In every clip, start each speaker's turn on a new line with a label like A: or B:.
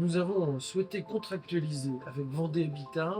A: nous avons souhaité contractualiser avec Vendée Habitat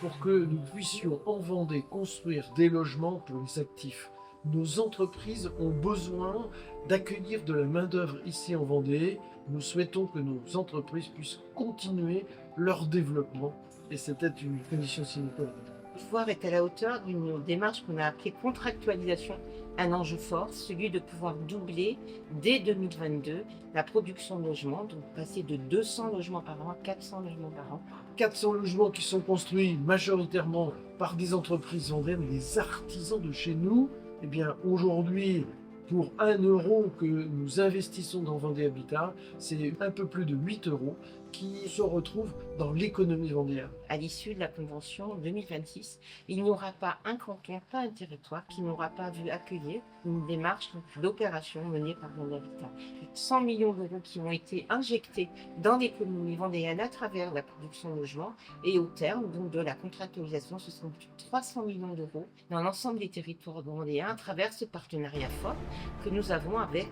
A: pour que nous puissions en Vendée construire des logements pour les actifs. Nos entreprises ont besoin d'accueillir de la main-d'œuvre ici en Vendée. Nous souhaitons que nos entreprises puissent continuer leur développement et c'était une condition sine qua non.
B: Pouvoir est à la hauteur d'une démarche qu'on a appelée contractualisation, un enjeu fort, celui de pouvoir doubler dès 2022 la production de logements, donc passer de 200 logements par an à 400 logements par an.
A: 400 logements qui sont construits majoritairement par des entreprises vendéennes, des artisans de chez nous. Eh bien, aujourd'hui, pour 1 euro que nous investissons dans Vendée Habitat, c'est un peu plus de 8 euros qui se retrouvent dans l'économie vendéenne.
B: À l'issue de la convention 2026, il n'y aura pas un canton, pas un territoire qui n'aura pas vu accueillir une démarche d'opération menée par Vendée Habitat. 100 millions d'euros qui ont été injectés dans l'économie vendéenne à travers la production de logements et au terme donc, de la contractualisation, ce sont plus de 300 millions d'euros dans l'ensemble des territoires vendéens à travers ce partenariat fort que nous avons avec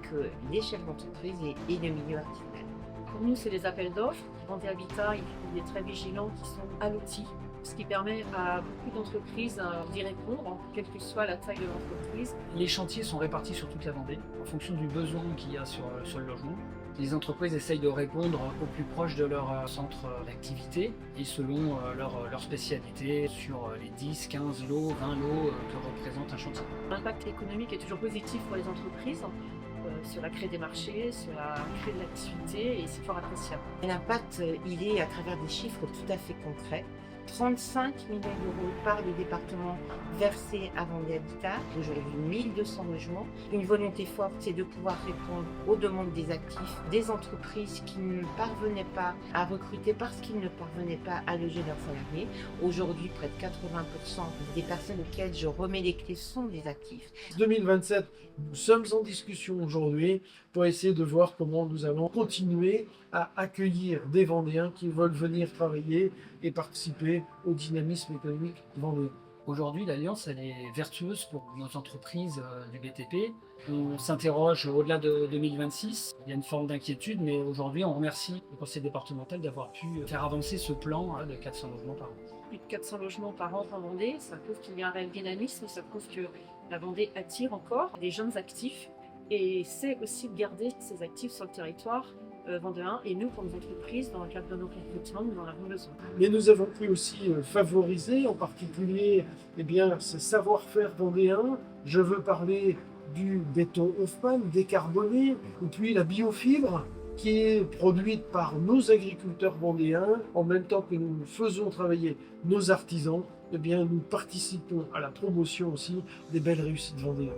B: les chefs d'entreprise et le milieu artisanal.
C: Pour nous, c'est les appels d'offres. Vendée Habitat, il est très vigilant qui sont à l'outil, ce qui permet à beaucoup d'entreprises d'y répondre, quelle que soit la taille de l'entreprise.
D: Les chantiers sont répartis sur toute la Vendée, en fonction du besoin qu'il y a sur le logement. Les entreprises essayent de répondre au plus proche de leur centre d'activité et selon leur spécialité sur les 10, 15 lots, 20 lots que représente un chantier.
C: L'impact économique est toujours positif pour les entreprises, sur la création des marchés, sur la création de l'activité, et c'est fort appréciable.
B: L'impact, il est à travers des chiffres tout à fait concrets. 35 millions d'euros par le département versés à Vendée Habitat, aujourd'hui 1200 logements. Une volonté forte, c'est de pouvoir répondre aux demandes des actifs, des entreprises qui ne parvenaient pas à recruter parce qu'ils ne parvenaient pas à loger leurs salariés. Aujourd'hui, près de 80% des personnes auxquelles je remets les clés sont des actifs.
A: 2027, nous sommes en discussion aujourd'hui pour essayer de voir comment nous allons continuer à accueillir des Vendéens qui veulent venir travailler et participer au dynamisme économique vendéen.
D: Aujourd'hui, l'Alliance, elle est vertueuse pour nos entreprises du BTP. On s'interroge au-delà de 2026. Il y a une forme d'inquiétude, mais aujourd'hui, on remercie le conseil départemental d'avoir pu faire avancer ce plan de 400 logements par an.
C: Plus de 400 logements par an en Vendée, ça prouve qu'il y a un réel dynamisme, ça prouve que la Vendée attire encore des jeunes actifs et sait aussi garder ces actifs sur le territoire vendéen. Et nous, comme entreprises, dans le cadre de nos recrutements, nous en avons besoin.
A: Mais nous avons pu aussi favoriser en particulier ce savoir-faire vendéen. Je veux parler du béton Hoffmann décarboné, ou puis la biofibre qui est produite par nos agriculteurs vendéens. En même temps que nous faisons travailler nos artisans, nous participons à la promotion aussi des belles réussites vendéennes.